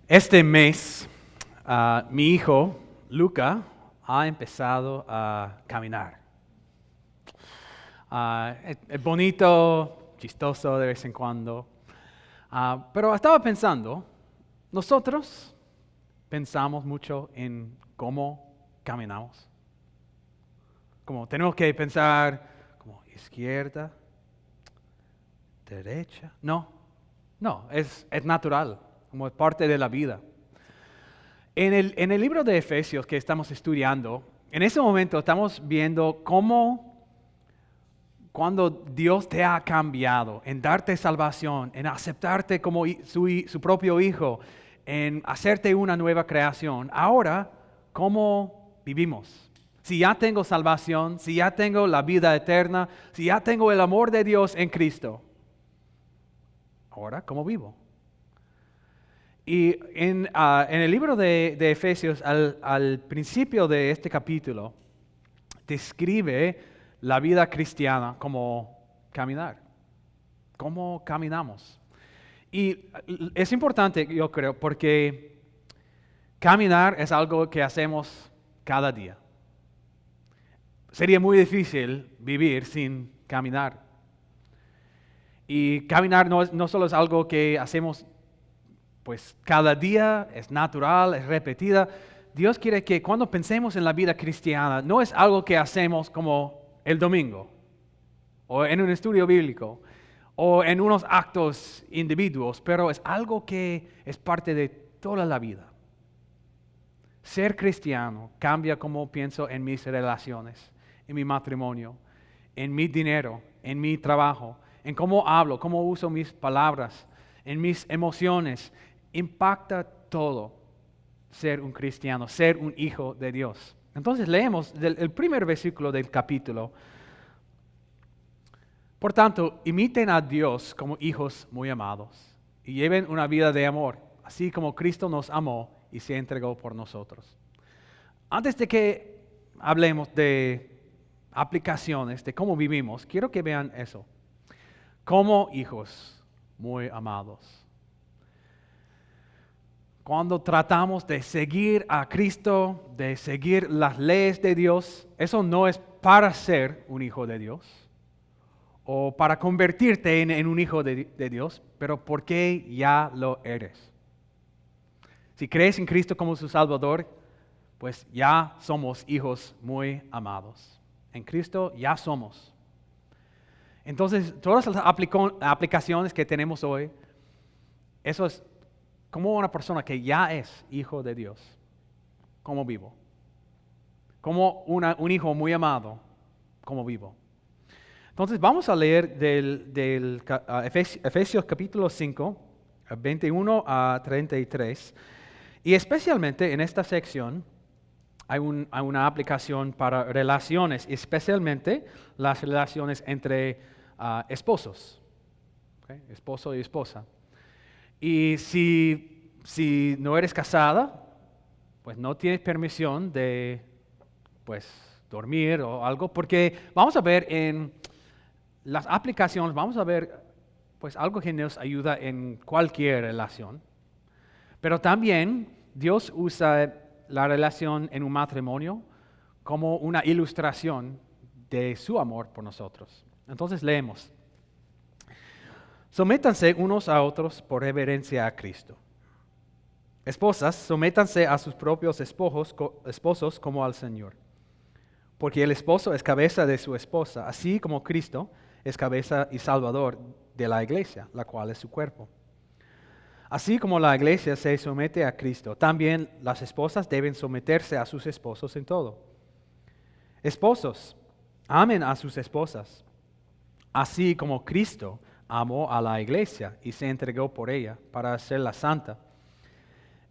Este mes, mi hijo, Luca, ha empezado a caminar. Es bonito, chistoso de vez en cuando. Pero estaba pensando, nosotros pensamos mucho en cómo caminamos. Como tenemos que pensar como izquierda, derecha. No, es natural, como es parte de la vida. En el libro de Efesios que estamos estudiando, en ese momento estamos viendo cómo cuando Dios te ha cambiado, en darte salvación, en aceptarte como su propio hijo, en hacerte una nueva creación, ahora, ¿cómo vivimos? Si ya tengo salvación, si ya tengo la vida eterna, si ya tengo el amor de Dios en Cristo, ahora, ¿cómo vivo? Y en el libro de Efesios, al principio de este capítulo, describe la vida cristiana como caminar. ¿Cómo caminamos? Y es importante, yo creo, porque caminar es algo que hacemos cada día. Sería muy difícil vivir sin caminar. Y caminar no solo es algo que hacemos pues cada día, es natural, es repetida. Dios quiere que cuando pensemos en la vida cristiana, no es algo que hacemos como el domingo, o en un estudio bíblico, o en unos actos individuos, pero es algo que es parte de toda la vida. Ser cristiano cambia cómo pienso en mis relaciones, en mi matrimonio, en mi dinero, en mi trabajo, en cómo hablo, cómo uso mis palabras, en mis emociones. Impacta todo ser un cristiano, ser un hijo de Dios. Entonces leemos el primer versículo del capítulo. Por tanto, imiten a Dios como hijos muy amados y lleven una vida de amor, así como Cristo nos amó y se entregó por nosotros. Antes de que hablemos de aplicaciones, de cómo vivimos, quiero que vean eso. Como hijos muy amados. Cuando tratamos de seguir a Cristo, de seguir las leyes de Dios, eso no es para ser un hijo de Dios o para convertirte en un hijo de Dios, pero porque ya lo eres. Si crees en Cristo como su Salvador, pues ya somos hijos muy amados. En Cristo ya somos. Entonces, todas las aplicaciones que tenemos hoy, eso es como una persona que ya es hijo de Dios. ¿Cómo vivo? Como un hijo muy amado, ¿cómo vivo? Entonces vamos a leer del Efesios capítulo 5, 21 a 33. Y especialmente en esta sección hay una aplicación para relaciones, especialmente las relaciones entre esposos, ¿okay? Esposo y esposa. Y si no eres casada, pues no tienes permisión de dormir o algo, porque vamos a ver en las aplicaciones, vamos a ver pues algo que nos ayuda en cualquier relación. Pero también Dios usa la relación en un matrimonio como una ilustración de su amor por nosotros. Entonces leemos. Sométanse unos a otros por reverencia a Cristo. Esposas, sométanse a sus propios esposos como al Señor. Porque el esposo es cabeza de su esposa, así como Cristo es cabeza y salvador de la iglesia, la cual es su cuerpo. Así como la iglesia se somete a Cristo, también las esposas deben someterse a sus esposos en todo. Esposos, amen a sus esposas, así como Cristo amó a la iglesia y se entregó por ella para hacerla santa.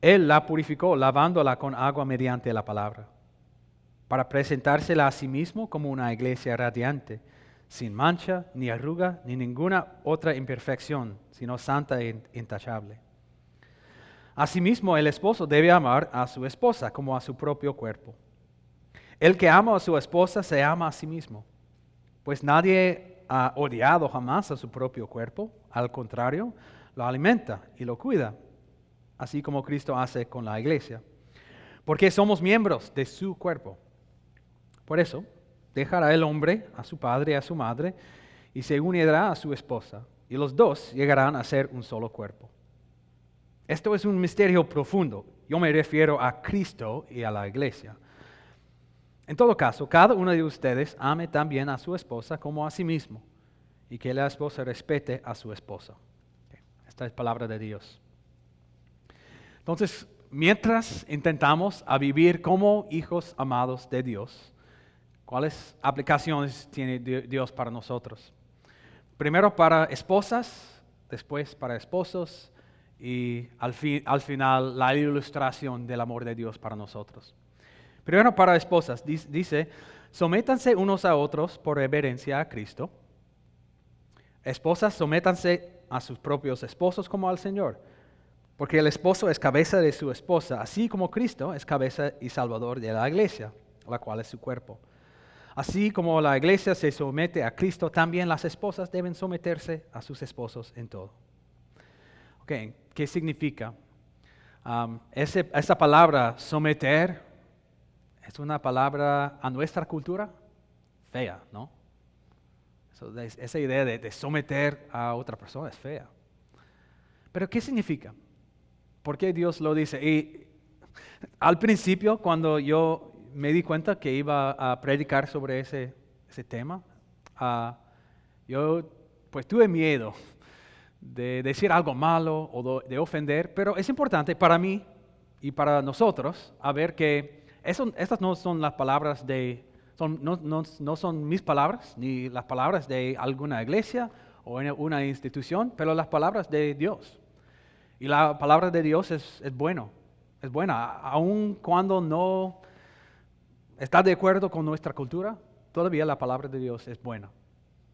Él la purificó lavándola con agua mediante la palabra, para presentársela a sí mismo como una iglesia radiante, sin mancha, ni arruga, ni ninguna otra imperfección, sino santa e intachable. Asimismo, el esposo debe amar a su esposa como a su propio cuerpo. El que ama a su esposa se ama a sí mismo, pues nadie ha odiado jamás a su propio cuerpo, al contrario, lo alimenta y lo cuida. así como Cristo hace con la iglesia, porque somos miembros de su cuerpo. Por eso, dejará el hombre a su padre y a su madre, y se unirá a su esposa, y los dos llegarán a ser un solo cuerpo. Esto es un misterio profundo. Yo me refiero a Cristo y a la iglesia. En todo caso, cada uno de ustedes ame también a su esposa como a sí mismo, y que la esposa respete a su esposo. Esta es palabra de Dios. Entonces, mientras intentamos a vivir como hijos amados de Dios, ¿cuáles aplicaciones tiene Dios para nosotros? Primero para esposas, después para esposos y al final la ilustración del amor de Dios para nosotros. Primero para esposas, dice, sométanse unos a otros por reverencia a Cristo. Esposas, sométanse a sus propios esposos como al Señor, porque el esposo es cabeza de su esposa, así como Cristo es cabeza y salvador de la iglesia, la cual es su cuerpo. Así como la iglesia se somete a Cristo, también las esposas deben someterse a sus esposos en todo. Okay, ¿qué significa? Esa palabra someter es una palabra a nuestra cultura fea, ¿no? Esa idea de someter a otra persona es fea. Pero ¿qué significa? ¿Por qué Dios lo dice? Y al principio, cuando yo me di cuenta que iba a predicar sobre ese tema, yo pues tuve miedo de decir algo malo o de ofender, pero es importante para mí y para nosotros a ver que estas no son las palabras no son mis palabras, ni las palabras de alguna iglesia o una institución, pero las palabras de Dios. Y la palabra de Dios es buena, aun cuando no está de acuerdo con nuestra cultura, todavía la palabra de Dios es buena.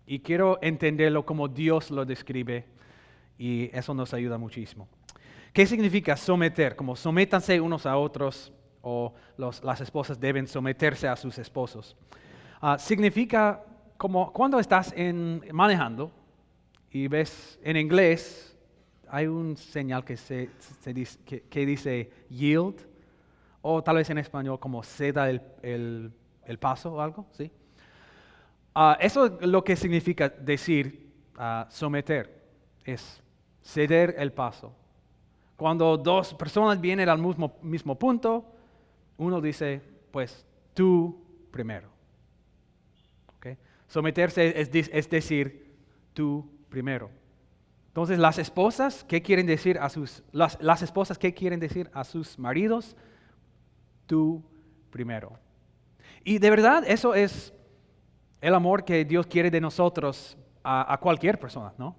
Y quiero entenderlo como Dios lo describe, y eso nos ayuda muchísimo. ¿Qué significa someter? Como sométanse unos a otros, o las esposas deben someterse a sus esposos. Significa como cuando estás manejando y ves en inglés, hay un señal que dice yield, o tal vez en español como ceda el paso o algo, ¿sí? Eso es lo que significa decir someter, es ceder el paso. Cuando dos personas vienen al mismo punto, uno dice, pues, tú primero. ¿Okay? Someterse es decir, tú primero. Entonces, las esposas, ¿qué quieren decir las esposas, qué quieren decir a sus maridos? Tú primero. Y de verdad, eso es el amor que Dios quiere de nosotros a cualquier persona, ¿no?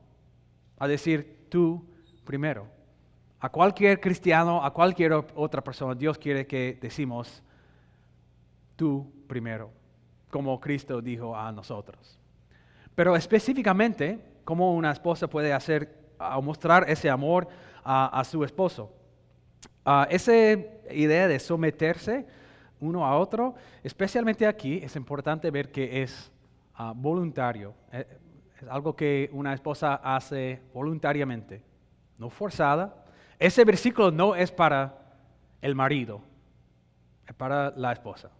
A decir, tú primero. A cualquier cristiano, a cualquier otra persona, Dios quiere que decimos, tú primero, como Cristo dijo a nosotros. Pero específicamente, ¿cómo una esposa puede mostrar ese amor a su esposo? Esa idea de someterse uno a otro, especialmente aquí, es importante ver que es voluntario. Es algo que una esposa hace voluntariamente, no forzada. Ese versículo no es para el marido, es para la esposa.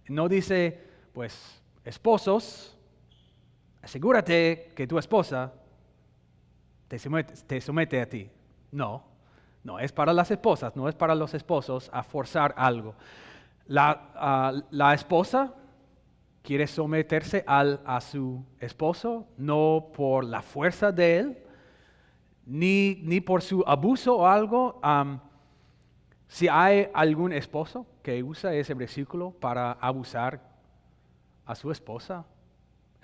No dice, pues, esposos, asegúrate que tu esposa te somete a ti. No, es para las esposas, no es para los esposos a forzar algo. La esposa quiere someterse a su esposo, no por la fuerza de él, ni por su abuso o algo. Si hay algún esposo que usa ese versículo para abusar a su esposa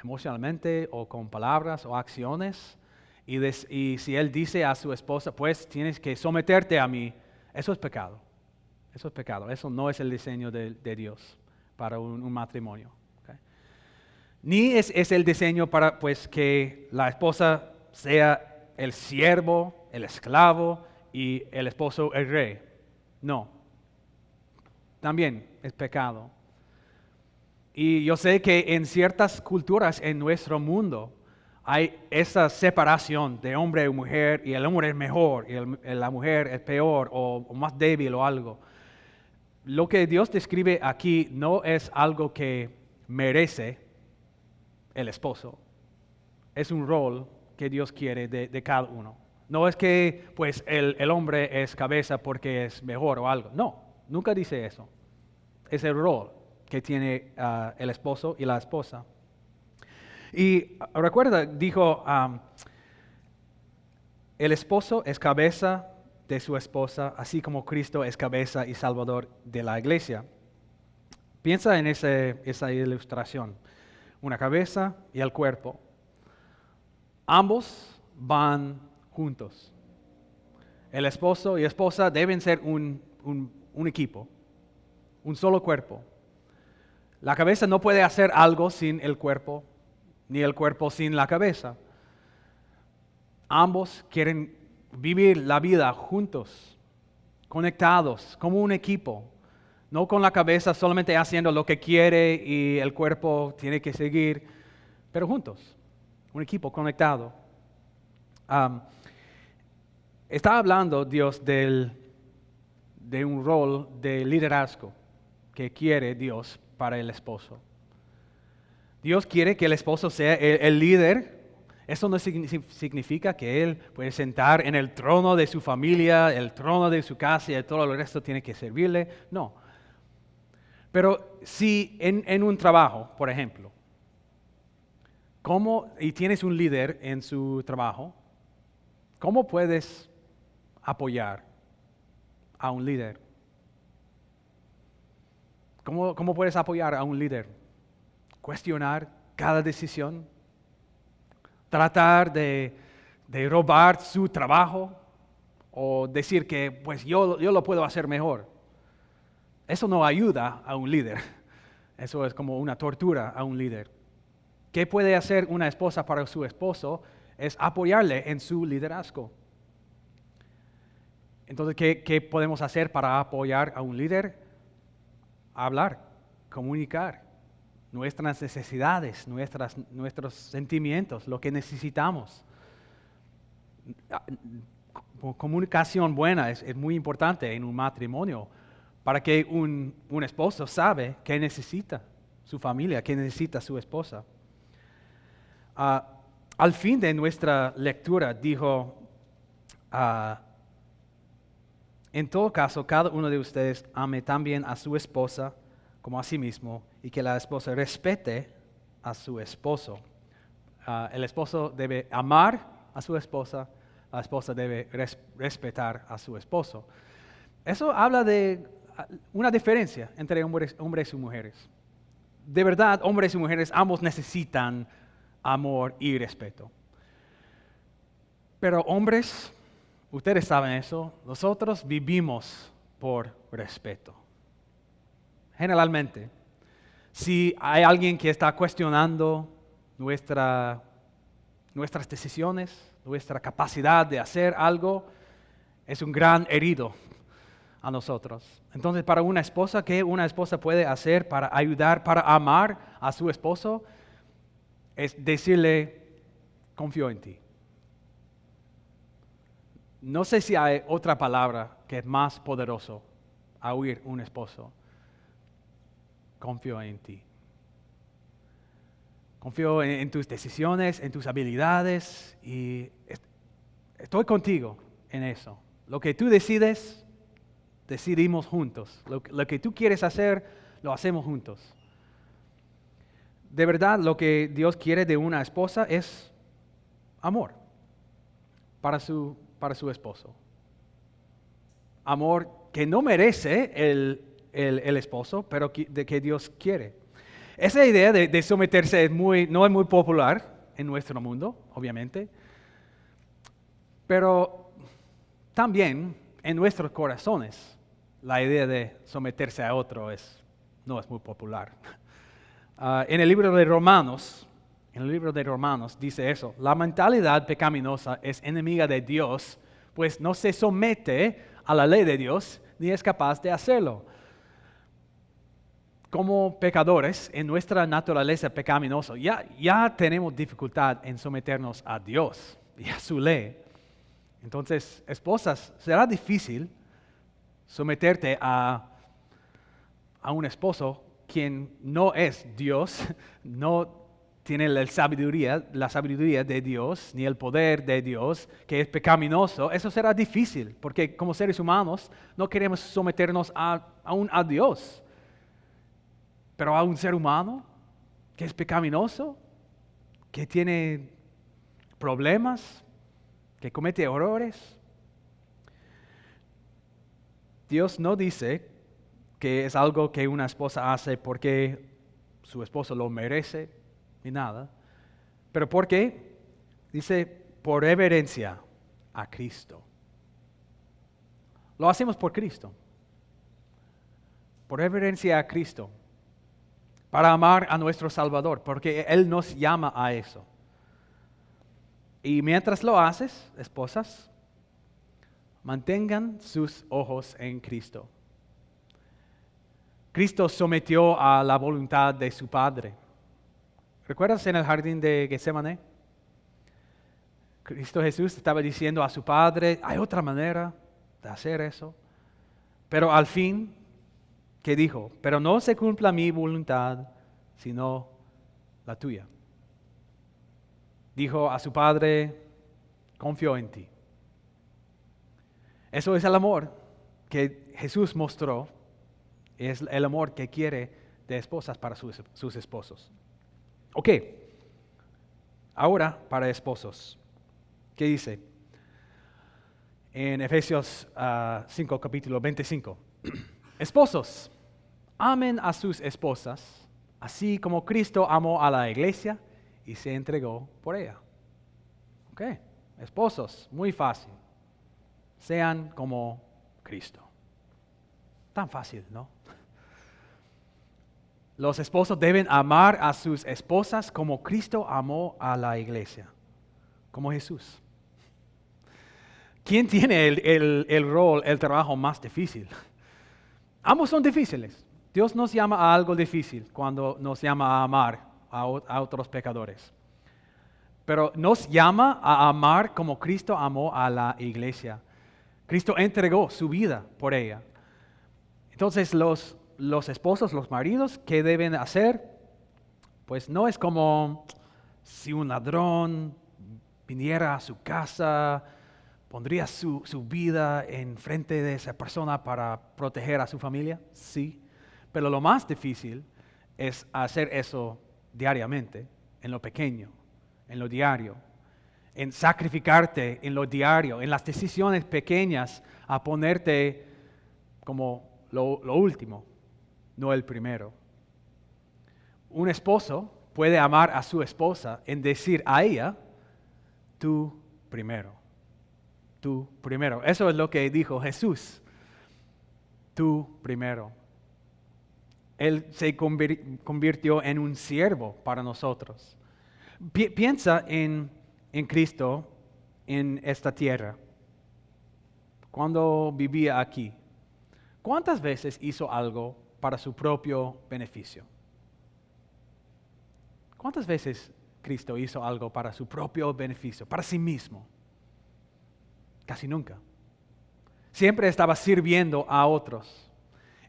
emocionalmente o con palabras o acciones, y si él dice a su esposa, pues tienes que someterte a mí, eso es pecado. Eso es pecado. Eso no es el diseño de Dios para un matrimonio. ¿Okay? Ni es el diseño para pues que la esposa sea el siervo, el esclavo y el esposo el rey. No. También es pecado. Y yo sé que en ciertas culturas en nuestro mundo hay esa separación de hombre y mujer, y el hombre es mejor, y la mujer es peor, o más débil o algo. Lo que Dios describe aquí no es algo que merece el esposo. Es un rol que Dios quiere de cada uno. No es que pues el hombre es cabeza porque es mejor o algo. No, nunca dice eso. Es el rol que tiene el esposo y la esposa. Y recuerda, dijo, el esposo es cabeza de su esposa, así como Cristo es cabeza y salvador de la iglesia. Piensa en esa ilustración. Una cabeza y el cuerpo. Ambos van juntos. El esposo y esposa deben ser un equipo, un solo cuerpo. La cabeza no puede hacer algo sin el cuerpo, ni el cuerpo sin la cabeza. Ambos quieren vivir la vida juntos, conectados, como un equipo. No con la cabeza solamente haciendo lo que quiere y el cuerpo tiene que seguir, pero juntos, un equipo conectado. Está hablando Dios de un rol de liderazgo que quiere Dios para el esposo. Dios quiere que el esposo sea el líder. Eso no significa que él puede sentar en el trono de su familia, el trono de su casa y todo el resto tiene que servirle. No. Pero si en un trabajo, por ejemplo, y tienes un líder en su trabajo, ¿cómo puedes apoyar a un líder? ¿Cómo puedes apoyar a un líder? Cuestionar cada decisión, tratar de robar su trabajo o decir que pues yo lo puedo hacer mejor. Eso no ayuda a un líder. Eso es como una tortura a un líder. ¿Qué puede hacer una esposa para su esposo? Es apoyarle en su liderazgo. Entonces, ¿qué podemos hacer para apoyar a un líder? Hablar, comunicar nuestras necesidades, nuestros sentimientos, lo que necesitamos. Comunicación buena es muy importante en un matrimonio para que un esposo sabe qué necesita su familia, qué necesita su esposa. Al fin de nuestra lectura dijo, en todo caso, cada uno de ustedes ame también a su esposa como a sí mismo y que la esposa respete a su esposo. El esposo debe amar a su esposa, la esposa debe respetar a su esposo. Eso habla de una diferencia entre hombres y mujeres. De verdad, hombres y mujeres ambos necesitan amor y respeto. Pero hombres, ustedes saben eso, nosotros vivimos por respeto. Generalmente, si hay alguien que está cuestionando nuestras decisiones, nuestra capacidad de hacer algo, es un gran herido a nosotros. Entonces, para una esposa, ¿qué una esposa puede hacer para ayudar, para amar a su esposo? Es decirle, confío en ti. No sé si hay otra palabra que es más poderoso a oír un esposo. Confío en ti. Confío en tus decisiones, en tus habilidades y estoy contigo en eso. Lo que tú decides, decidimos juntos. Lo que tú quieres hacer, lo hacemos juntos. De verdad, lo que Dios quiere de una esposa es amor para su esposo. Amor que no merece el esposo, pero que Dios quiere. Esa idea de someterse no es muy popular en nuestro mundo, obviamente, pero también en nuestros corazones la idea de someterse a otro no es muy popular. En el libro de Romanos dice eso: la mentalidad pecaminosa es enemiga de Dios, pues no se somete a la ley de Dios ni es capaz de hacerlo. como pecadores, en nuestra naturaleza pecaminosa, ya tenemos dificultad en someternos a Dios y a su ley. Entonces, esposas, será difícil someterte a un esposo quien no es Dios, no tiene la sabiduría de Dios, ni el poder de Dios, que es pecaminoso. Eso será difícil, porque como seres humanos no queremos someternos aún a Dios. Pero a un ser humano que es pecaminoso, que tiene problemas, que comete errores. Dios no dice que es algo que una esposa hace porque su esposo lo merece, ni nada. Pero porque dice por reverencia a Cristo. Lo hacemos por Cristo. Por reverencia a Cristo. Para amar a nuestro Salvador, porque Él nos llama a eso. Y mientras lo haces, esposas, mantengan sus ojos en Cristo. Cristo sometió a la voluntad de su Padre. ¿Recuerdas en el jardín de Getsemaní? Cristo Jesús estaba diciendo a su Padre, hay otra manera de hacer eso. Pero al fin, ¿qué dijo? Pero no se cumpla mi voluntad, sino la tuya. Dijo a su Padre, confío en ti. Eso es el amor que Jesús mostró. Es el amor que quiere de esposas para sus esposos. Ok, ahora para esposos. ¿Qué dice? En Efesios 5, capítulo 25. Esposos, amen a sus esposas, así como Cristo amó a la iglesia y se entregó por ella. Ok, esposos, muy fácil. Sean como Cristo. Tan fácil, ¿no? Los esposos deben amar a sus esposas como Cristo amó a la iglesia, como Jesús. ¿Quién tiene el trabajo más difícil? Ambos son difíciles. Dios nos llama a algo difícil cuando nos llama a amar a otros pecadores. Pero nos llama a amar como Cristo amó a la iglesia. Cristo entregó su vida por ella. Entonces los esposos, los maridos, ¿qué deben hacer? Pues no es como si un ladrón viniera a su casa, pondría su vida en frente de esa persona para proteger a su familia. Sí, pero lo más difícil es hacer eso diariamente, en lo pequeño, en lo diario, en sacrificarte en lo diario, en las decisiones pequeñas, a ponerte como lo último, no el primero. Un esposo puede amar a su esposa en decir a ella, tú primero, tú primero. Eso es lo que dijo Jesús, tú primero. Él se convirtió en un siervo para nosotros. Piensa en Cristo en esta tierra, cuando vivía aquí. ¿Cuántas veces hizo algo para su propio beneficio? ¿Cuántas veces Cristo hizo algo para su propio beneficio, para sí mismo? Casi nunca. Siempre estaba sirviendo a otros.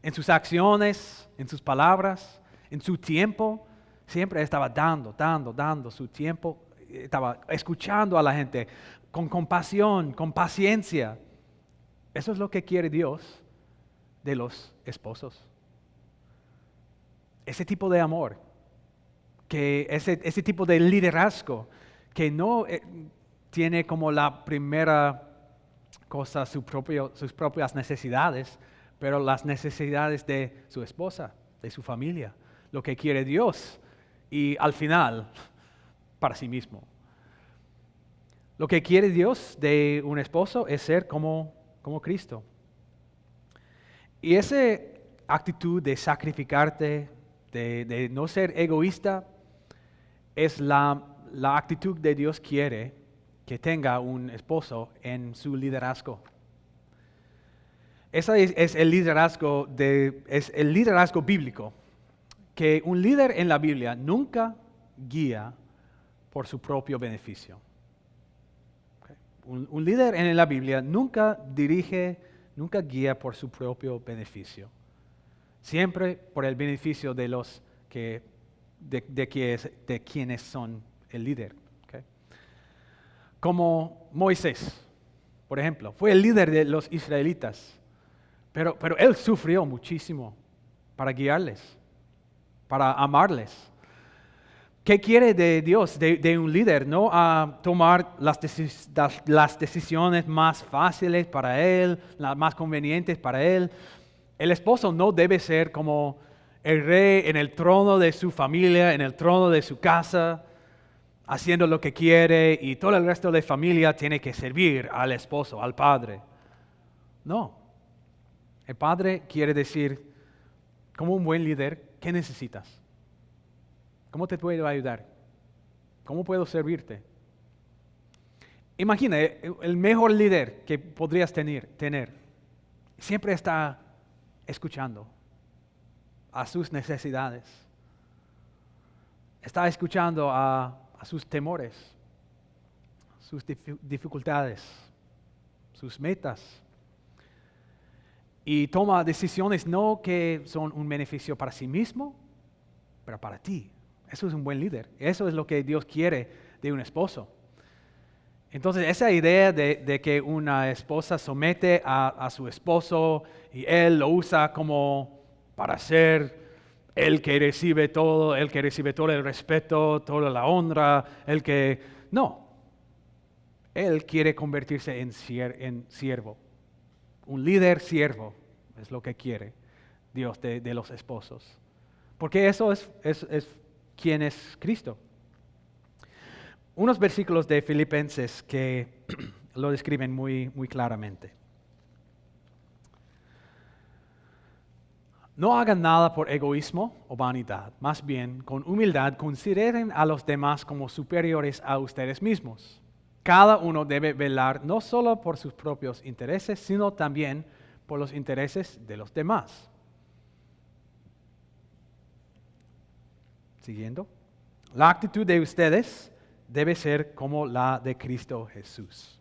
En sus acciones, en sus palabras, en su tiempo, siempre estaba dando su tiempo. Estaba escuchando a la gente con compasión, con paciencia. Eso es lo que quiere Dios de los esposos. Ese tipo de amor, ese tipo de liderazgo que no tiene como la primera cosa sus propias necesidades, pero las necesidades de su esposa, de su familia, lo que quiere Dios y al final para sí mismo. Lo que quiere Dios de un esposo es ser como Cristo. Y esa actitud de sacrificarte, de no ser egoísta, es la actitud que Dios quiere que tenga un esposo en su liderazgo. Ese es el liderazgo bíblico. que un líder en la Biblia nunca guía por su propio beneficio. Okay. Un líder en la Biblia nunca dirige, nunca guía por su propio beneficio. Siempre por el beneficio de los de quienes son el líder. Okay. Como Moisés, por ejemplo, fue el líder de los israelitas, pero él sufrió muchísimo para guiarles, para amarles. ¿Qué quiere de Dios, de un líder? No a tomar las decisiones más fáciles para él, las más convenientes para él. El esposo no debe ser como el rey en el trono de su familia, en el trono de su casa, haciendo lo que quiere, y todo el resto de la familia tiene que servir al esposo, al padre. No. El padre quiere decir, como un buen líder, ¿qué necesitas? ¿Cómo te puedo ayudar? ¿Cómo puedo servirte? Imagina, el mejor líder que podrías tener siempre está escuchando a sus necesidades. Está escuchando a sus temores, sus dificultades, sus metas. Y toma decisiones no que son un beneficio para sí mismo, pero para ti. Eso es un buen líder. Eso es lo que Dios quiere de un esposo. Entonces, esa idea de que una esposa somete a su esposo y él lo usa como para ser el que recibe todo el respeto, toda la honra, No. Él quiere convertirse en siervo. Un líder siervo es lo que quiere Dios de los esposos. Porque eso es quién es Cristo. Unos versículos de Filipenses que lo describen muy, muy claramente. No hagan nada por egoísmo o vanidad, más bien con humildad consideren a los demás como superiores a ustedes mismos. Cada uno debe velar no solo por sus propios intereses, sino también por los intereses de los demás. Siguiendo. La actitud de ustedes debe ser como la de Cristo Jesús,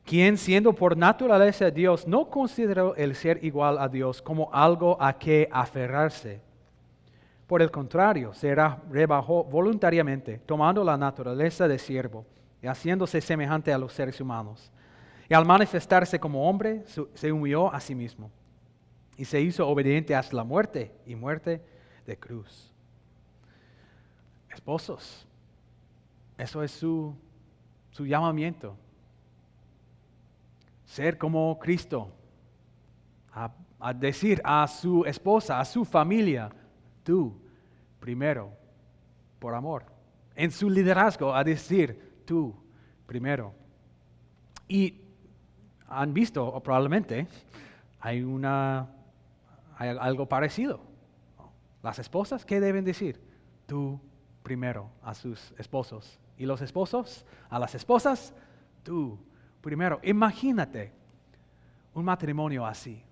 quien siendo por naturaleza Dios no consideró el ser igual a Dios como algo a que aferrarse. Por el contrario, se rebajó voluntariamente, tomando la naturaleza de siervo y haciéndose semejante a los seres humanos. Y al manifestarse como hombre, se humilló a sí mismo y se hizo obediente hasta la muerte y muerte de cruz. Esposos, eso es su llamamiento. Ser como Cristo, a decir a su esposa, a su familia, tú primero, por amor. En su liderazgo, a decir tú primero. Y han visto, o probablemente, hay algo parecido. Las esposas, ¿qué deben decir? Tú primero a sus esposos. Y los esposos, a las esposas, tú primero. Imagínate un matrimonio así,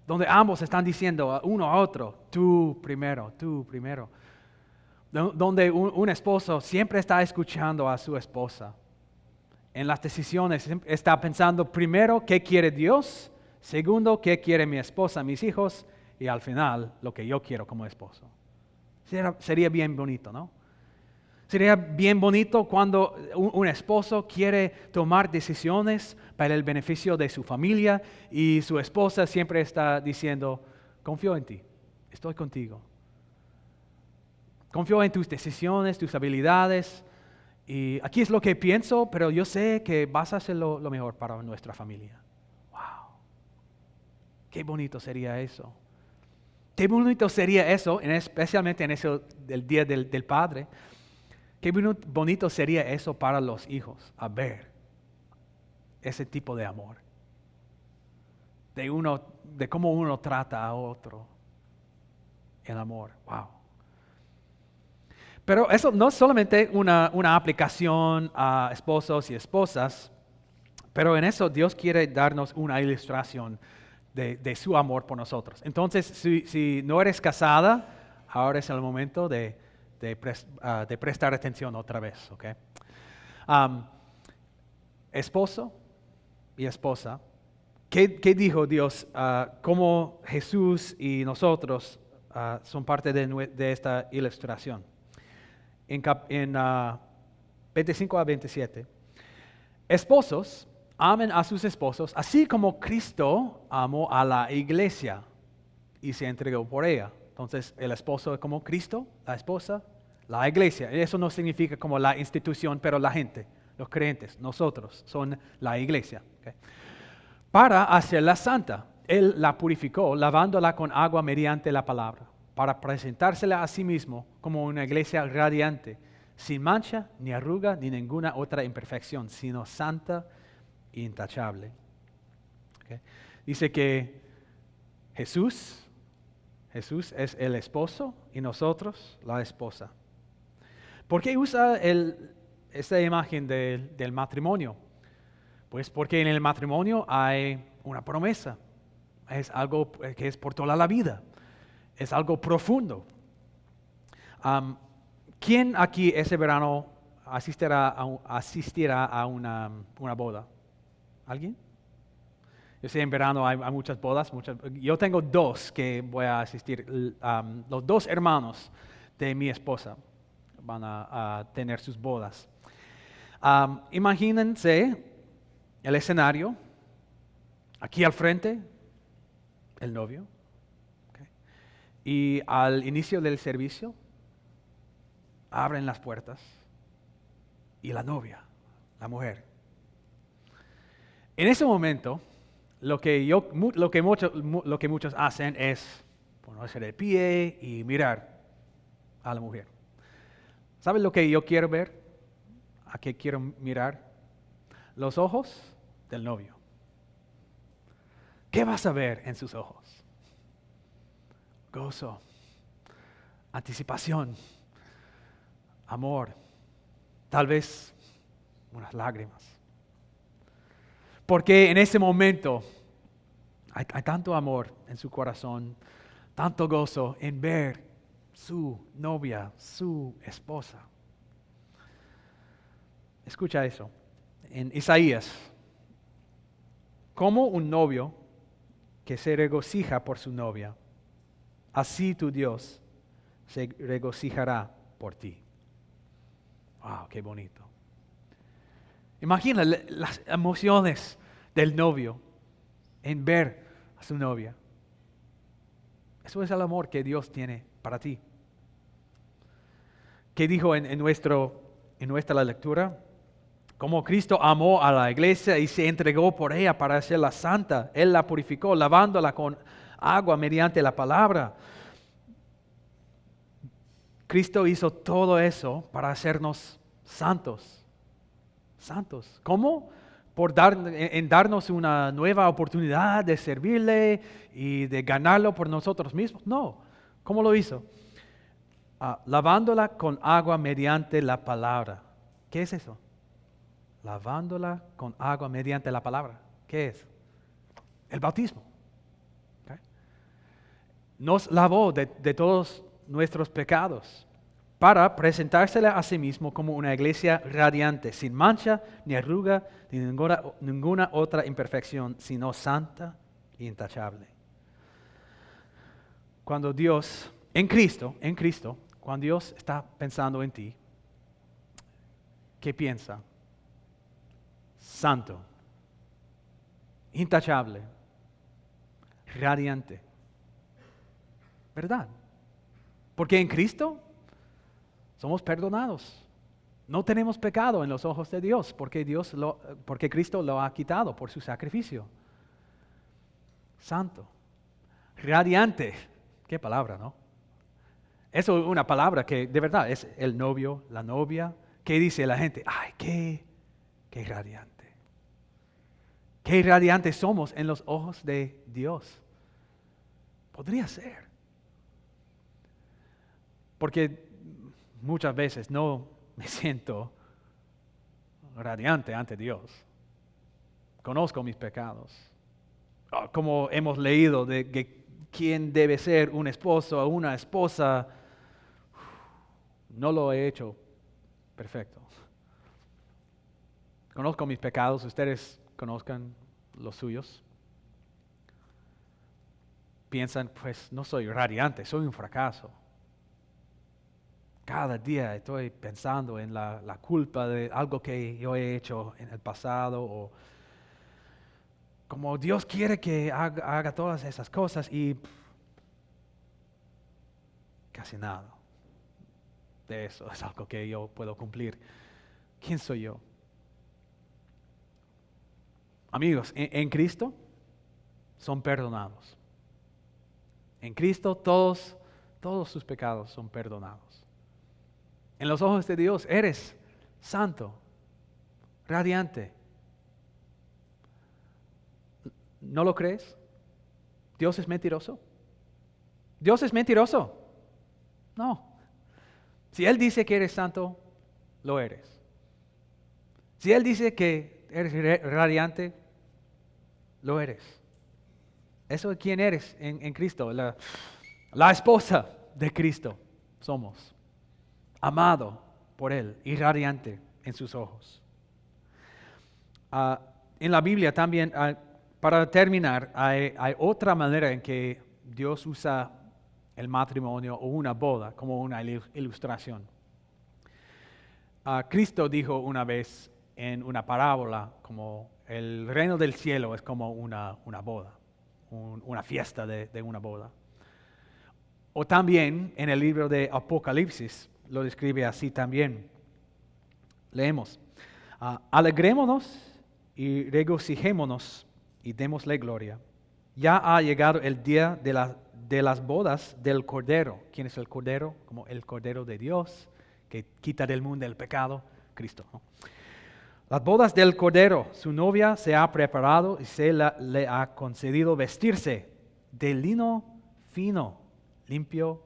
donde ambos están diciendo uno a otro, tú primero, donde un esposo siempre está escuchando a su esposa. En las decisiones está pensando primero qué quiere Dios, segundo qué quiere mi esposa, mis hijos, y al final lo que yo quiero como esposo. Sería bien bonito, ¿no? Sería bien bonito cuando un esposo quiere tomar decisiones para el beneficio de su familia y su esposa siempre está diciendo, confío en ti, estoy contigo. Confío en tus decisiones, tus habilidades, y aquí es lo que pienso, pero yo sé que vas a hacer lo mejor para nuestra familia. ¡Wow! ¡Qué bonito sería eso! Qué bonito sería eso, especialmente en eso del Día del Padre. Qué bonito sería eso para los hijos, a ver ese tipo de amor. De cómo uno trata a otro. El amor, wow. Pero eso no es solamente una aplicación a esposos y esposas, pero en eso Dios quiere darnos una ilustración de su amor por nosotros. Entonces, si no eres casada, ahora es el momento de prestar atención otra vez. ¿Okay? Esposo y esposa, ¿qué dijo Dios? ¿Cómo Jesús y nosotros son parte de esta ilustración? En 25 a 27. Esposos, amen a sus esposos, así como Cristo amó a la iglesia y se entregó por ella. Entonces, el esposo es como Cristo, la esposa, la iglesia. Eso no significa como la institución, pero la gente, los creyentes, nosotros, son la iglesia. ¿Okay? Para hacerla santa, Él la purificó, lavándola con agua mediante la palabra, para presentársela a sí mismo como una iglesia radiante, sin mancha, ni arruga, ni ninguna otra imperfección, sino santa e intachable. ¿Okay? Dice que Jesús es el esposo y nosotros la esposa. ¿Por qué usa esta imagen del matrimonio? Pues porque en el matrimonio hay una promesa. Es algo que es por toda la vida. Es algo profundo. ¿Quién aquí ese verano asistirá a una boda? ¿Alguien? Yo sé, en verano hay muchas bodas. Yo tengo dos que voy a asistir. Los dos hermanos de mi esposa van a tener sus bodas. Imagínense el escenario. Aquí al frente, el novio. Okay. Y al inicio del servicio, abren las puertas y la novia, la mujer. En ese momento, lo que muchos hacen es ponerse de pie y mirar a la mujer. ¿Saben lo que yo quiero ver? ¿A qué quiero mirar? Los ojos del novio. ¿Qué vas a ver en sus ojos? Gozo, anticipación, amor, tal vez unas lágrimas. Porque en ese momento hay tanto amor en su corazón, tanto gozo en ver su novia, su esposa. Escucha eso. En Isaías, como un novio que se regocija por su novia, así tu Dios se regocijará por ti. Wow, qué bonito. Imagina las emociones del novio en ver a su novia. Eso es el amor que Dios tiene para ti. ¿Qué dijo en nuestra lectura? Como Cristo amó a la iglesia y se entregó por ella para hacerla santa. Él la purificó, lavándola con agua mediante la palabra. Cristo hizo todo eso para hacernos santos. Santos. ¿Cómo? Por darnos una nueva oportunidad de servirle y de ganarlo por nosotros mismos. No. ¿Cómo lo hizo? Lavándola con agua mediante la palabra. ¿Qué es eso? Lavándola con agua mediante la palabra. ¿Qué es? El bautismo. ¿Okay? Nos lavó de todos nuestros pecados para presentársela a sí mismo como una iglesia radiante, sin mancha, ni arruga, ni ninguna otra imperfección, sino santa e intachable. Cuando Dios, en Cristo, cuando Dios está pensando en ti, ¿qué piensa? Santo, intachable, radiante. ¿Verdad? Porque en Cristo somos perdonados. No tenemos pecado en los ojos de Dios porque Cristo lo ha quitado por su sacrificio. Santo, radiante. Qué palabra, ¿no? Eso es una palabra que de verdad es el novio, la novia. ¿Qué dice la gente? ¡Ay, qué radiante! Qué radiantes somos en los ojos de Dios. Podría ser. Porque muchas veces no me siento radiante ante Dios. Conozco mis pecados. como hemos leído de que quién debe ser un esposo o una esposa, no lo he hecho perfecto. Conozco mis pecados, ustedes conozcan los suyos. Piensan, pues no soy radiante, soy un fracaso. Cada día estoy pensando en la culpa de algo que yo he hecho en el pasado, o como Dios quiere que haga todas esas cosas y casi nada de eso es algo que yo puedo cumplir. ¿Quién soy yo? Amigos, en Cristo son perdonados. En Cristo todos sus pecados son perdonados. En los ojos de Dios eres santo, radiante. ¿No lo crees? ¿Dios es mentiroso? ¿Dios es mentiroso? No. Si Él dice que eres santo, lo eres. Si Él dice que eres radiante, lo eres. Eso es quién eres en Cristo, la esposa de Cristo somos. Amado por Él y radiante en sus ojos. En la Biblia también, para terminar, hay otra manera en que Dios usa el matrimonio o una boda como una ilustración. Cristo dijo una vez en una parábola como el reino del cielo es como una boda, una fiesta de una boda. O también en el libro de Apocalipsis lo describe así también. Leemos, alegrémonos y regocijémonos y démosle gloria. Ya ha llegado el día de las bodas del Cordero. ¿Quién es el Cordero? Como el Cordero de Dios, que quita del mundo el pecado, Cristo, ¿no? Las bodas del Cordero, su novia se ha preparado y le ha concedido vestirse de lino fino, limpio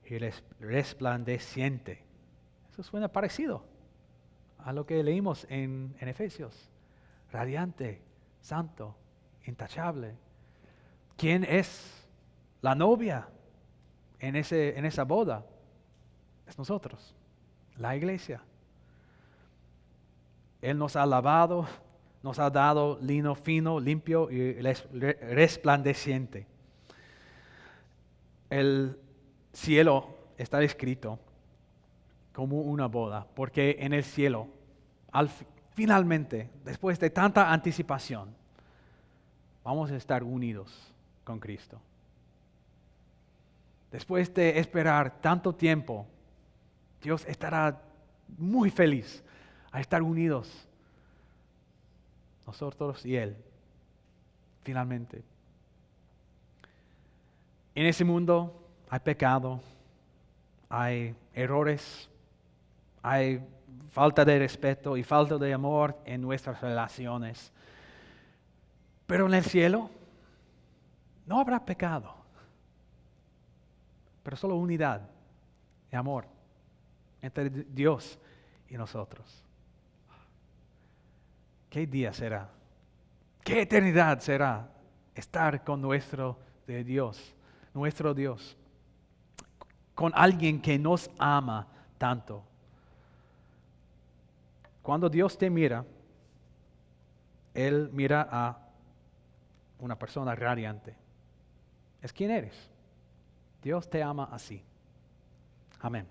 y resplandeciente. Eso suena parecido a lo que leímos en Efesios. Radiante, santo, intachable. ¿Quién es la novia en esa boda? Es nosotros, la iglesia. Él nos ha lavado, nos ha dado lino fino, limpio y resplandeciente. El cielo está descrito como una boda, porque en el cielo, finalmente, después de tanta anticipación, vamos a estar unidos con Cristo. Después de esperar tanto tiempo, Dios estará muy feliz a estar unidos, nosotros y Él, finalmente. En ese mundo hay pecado, hay errores, hay falta de respeto y falta de amor en nuestras relaciones. Pero en el cielo no habrá pecado, pero solo unidad y amor entre Dios y nosotros. ¿Qué día será? ¿Qué eternidad será estar con nuestro Dios, con alguien que nos ama tanto? Cuando Dios te mira, Él mira a una persona radiante. Es quien eres. Dios te ama así. Amén.